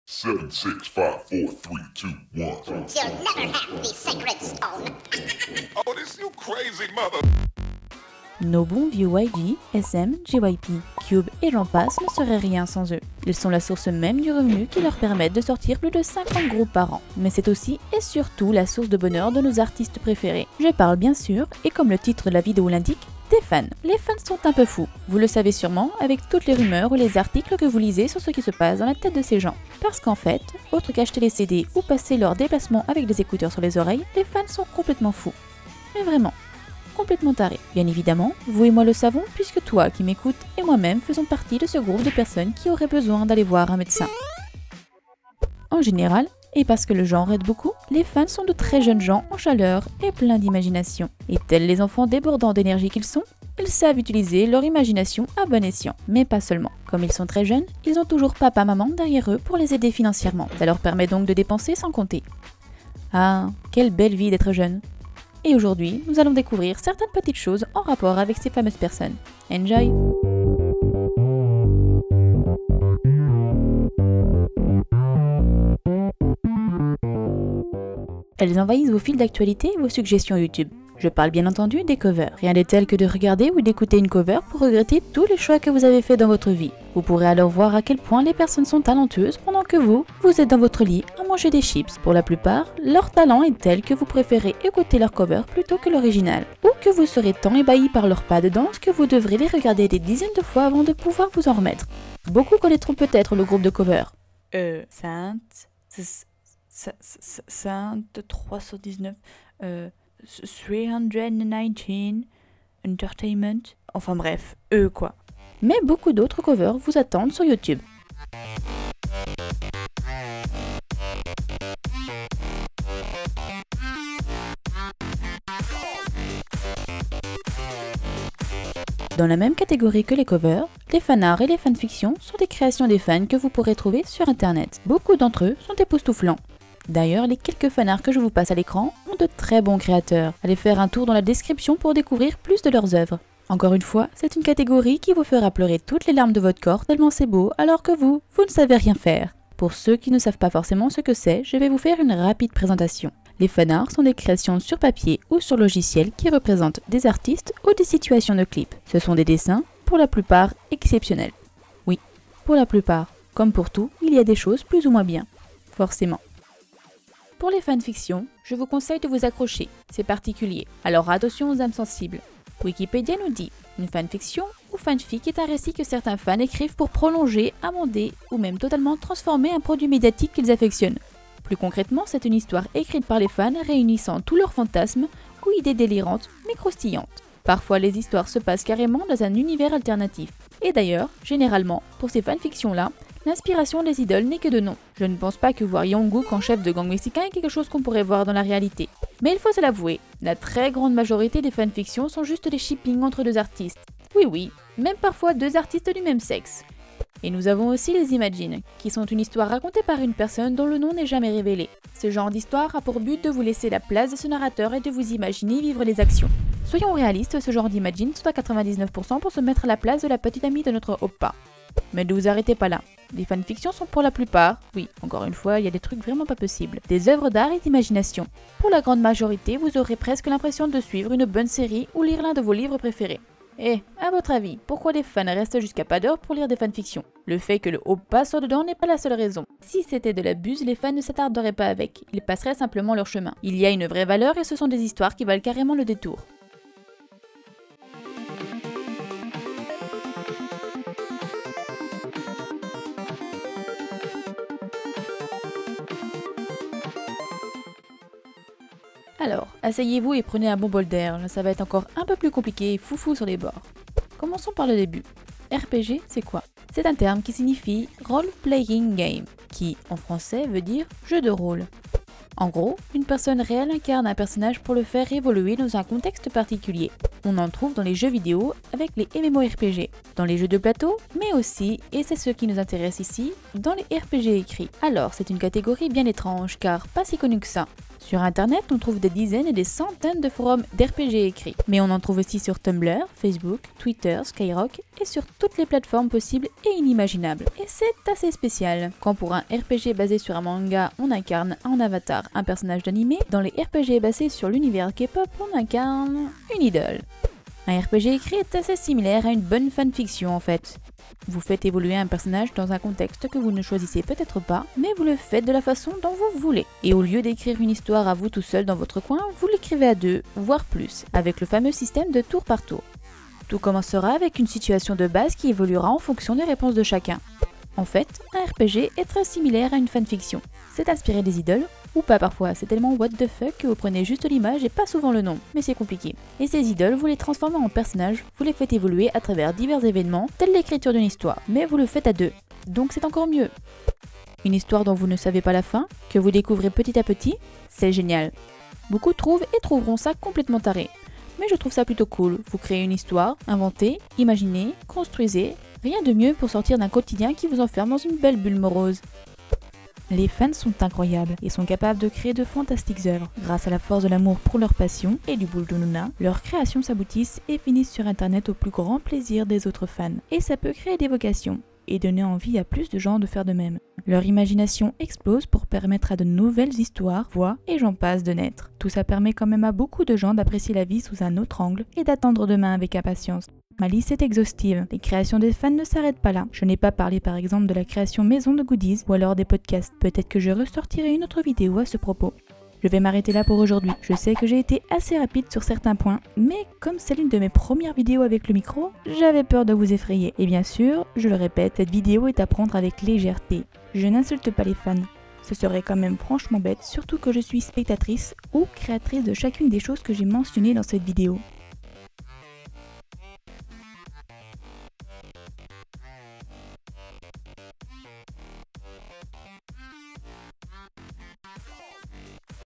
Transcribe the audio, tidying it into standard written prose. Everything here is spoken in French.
7, 6, 5, 4, 3, 2, 1. You'll never have the sacred stone. Oh, this you crazy mother. Nos bons vieux YG, SM, JYP, Cube et j'en passe ne seraient rien sans eux. Ils sont la source même du revenu qui leur permettent de sortir plus de 50 groupes par an. Mais c'est aussi et surtout la source de bonheur de nos artistes préférés. Je parle bien sûr, et comme le titre de la vidéo l'indique, des fans. Les fans sont un peu fous. Vous le savez sûrement avec toutes les rumeurs ou les articles que vous lisez sur ce qui se passe dans la tête de ces gens. Parce qu'en fait, autre qu'acheter les CD ou passer leurs déplacements avec des écouteurs sur les oreilles, les fans sont complètement fous. Mais vraiment, complètement tarés. Bien évidemment, vous et moi le savons puisque toi qui m'écoutes et moi-même faisons partie de ce groupe de personnes qui auraient besoin d'aller voir un médecin. En général, et parce que le genre aide beaucoup, les fans sont de très jeunes gens en chaleur et pleins d'imagination. Et tels les enfants débordants d'énergie qu'ils sont, ils savent utiliser leur imagination à bon escient. Mais pas seulement. Comme ils sont très jeunes, ils ont toujours papa-maman derrière eux pour les aider financièrement. Ça leur permet donc de dépenser sans compter. Ah, quelle belle vie d'être jeune! Et aujourd'hui, nous allons découvrir certaines petites choses en rapport avec ces fameuses personnes. Enjoy! Elles envahissent vos fils d'actualité et vos suggestions YouTube. Je parle bien entendu des covers. Rien n'est tel que de regarder ou d'écouter une cover pour regretter tous les choix que vous avez faits dans votre vie. Vous pourrez alors voir à quel point les personnes sont talentueuses pendant que vous êtes dans votre lit à manger des chips. Pour la plupart, leur talent est tel que vous préférez écouter leur cover plutôt que l'original. Ou que vous serez tant ébahi par leur pas de danse que vous devrez les regarder des dizaines de fois avant de pouvoir vous en remettre. Beaucoup connaîtront peut-être le groupe de cover. Sainte 319, 319 Entertainment, enfin bref, eux quoi. Mais beaucoup d'autres covers vous attendent sur YouTube. Dans la même catégorie que les covers, les fanarts et les fanfictions sont des créations des fans que vous pourrez trouver sur internet. Beaucoup d'entre eux sont époustouflants. D'ailleurs, les quelques fanarts que je vous passe à l'écran ont de très bons créateurs. Allez faire un tour dans la description pour découvrir plus de leurs œuvres. Encore une fois, c'est une catégorie qui vous fera pleurer toutes les larmes de votre corps tellement c'est beau, alors que vous ne savez rien faire. Pour ceux qui ne savent pas forcément ce que c'est, je vais vous faire une rapide présentation. Les fanarts sont des créations sur papier ou sur logiciel qui représentent des artistes ou des situations de clips. Ce sont des dessins, pour la plupart exceptionnels. Oui, pour la plupart. Comme pour tout, il y a des choses plus ou moins bien. Forcément. Pour les fanfictions, je vous conseille de vous accrocher, c'est particulier, alors attention aux âmes sensibles. Wikipédia nous dit, une fanfiction ou fanfic est un récit que certains fans écrivent pour prolonger, amender ou même totalement transformer un produit médiatique qu'ils affectionnent. Plus concrètement, c'est une histoire écrite par les fans réunissant tous leurs fantasmes ou idées délirantes mais croustillantes. Parfois, les histoires se passent carrément dans un univers alternatif. Et d'ailleurs, généralement, pour ces fanfictions-là, l'inspiration des idoles n'est que de nom. Je ne pense pas que voir Jungkook en chef de gang mexicain est quelque chose qu'on pourrait voir dans la réalité. Mais il faut se l'avouer, la très grande majorité des fanfictions sont juste des shippings entre deux artistes. Oui, même parfois deux artistes du même sexe. Et nous avons aussi les Imagine, qui sont une histoire racontée par une personne dont le nom n'est jamais révélé. Ce genre d'histoire a pour but de vous laisser la place de ce narrateur et de vous imaginer vivre les actions. Soyons réalistes, ce genre d'Imagine sont à 99% pour se mettre à la place de la petite amie de notre oppa. Mais ne vous arrêtez pas là. Les fanfictions sont pour la plupart, oui, encore une fois, il y a des trucs vraiment pas possibles, des œuvres d'art et d'imagination. Pour la grande majorité, vous aurez presque l'impression de suivre une bonne série ou lire l'un de vos livres préférés. Et, à votre avis, pourquoi les fans restent jusqu'à pas d'heure pour lire des fanfictions? Le fait que le oppa soit dedans n'est pas la seule raison. Si c'était de la buse, les fans ne s'attarderaient pas avec, ils passeraient simplement leur chemin. Il y a une vraie valeur et ce sont des histoires qui valent carrément le détour. Alors, asseyez-vous et prenez un bon bol d'air, ça va être encore un peu plus compliqué et foufou sur les bords. Commençons par le début. RPG, c'est quoi? C'est un terme qui signifie Role Playing Game, qui, en français, veut dire jeu de rôle. En gros, une personne réelle incarne un personnage pour le faire évoluer dans un contexte particulier. On en trouve dans les jeux vidéo avec les MMORPG, dans les jeux de plateau, mais aussi, et c'est ce qui nous intéresse ici, dans les RPG écrits. Alors, c'est une catégorie bien étrange, car pas si connue que ça. Sur internet, on trouve des dizaines et des centaines de forums d'RPG écrits. Mais on en trouve aussi sur Tumblr, Facebook, Twitter, Skyrock et sur toutes les plateformes possibles et inimaginables. Et c'est assez spécial. Quand pour un RPG basé sur un manga, on incarne en avatar un personnage d'anime, dans les RPG basés sur l'univers K-pop, on incarne une idole. Un RPG écrit est assez similaire à une bonne fanfiction en fait. Vous faites évoluer un personnage dans un contexte que vous ne choisissez peut-être pas, mais vous le faites de la façon dont vous voulez. Et au lieu d'écrire une histoire à vous tout seul dans votre coin, vous l'écrivez à deux, voire plus, avec le fameux système de tour par tour. Tout commencera avec une situation de base qui évoluera en fonction des réponses de chacun. En fait, un RPG est très similaire à une fanfiction. C'est inspiré des idoles, ou pas parfois, c'est tellement what the fuck que vous prenez juste l'image et pas souvent le nom, mais c'est compliqué. Et ces idoles, vous les transformez en personnages, vous les faites évoluer à travers divers événements, tels l'écriture d'une histoire, mais vous le faites à deux, donc c'est encore mieux. Une histoire dont vous ne savez pas la fin, que vous découvrez petit à petit, c'est génial. Beaucoup trouvent et trouveront ça complètement taré. Mais je trouve ça plutôt cool, vous créez une histoire, inventez, imaginez, construisez, rien de mieux pour sortir d'un quotidien qui vous enferme dans une belle bulle morose. Les fans sont incroyables et sont capables de créer de fantastiques œuvres. Grâce à la force de l'amour pour leur passion et du boule de Nuna, leurs créations s'aboutissent et finissent sur internet au plus grand plaisir des autres fans. Et ça peut créer des vocations et donner envie à plus de gens de faire de même. Leur imagination explose pour permettre à de nouvelles histoires, voix et j'en passe de naître. Tout ça permet quand même à beaucoup de gens d'apprécier la vie sous un autre angle et d'attendre demain avec impatience. Ma liste est exhaustive, les créations des fans ne s'arrêtent pas là. Je n'ai pas parlé par exemple de la création maison de goodies ou alors des podcasts. Peut-être que je ressortirai une autre vidéo à ce propos. Je vais m'arrêter là pour aujourd'hui. Je sais que j'ai été assez rapide sur certains points, mais comme c'est l'une de mes premières vidéos avec le micro, j'avais peur de vous effrayer. Et bien sûr, je le répète, cette vidéo est à prendre avec légèreté. Je n'insulte pas les fans. Ce serait quand même franchement bête, surtout que je suis spectatrice ou créatrice de chacune des choses que j'ai mentionnées dans cette vidéo.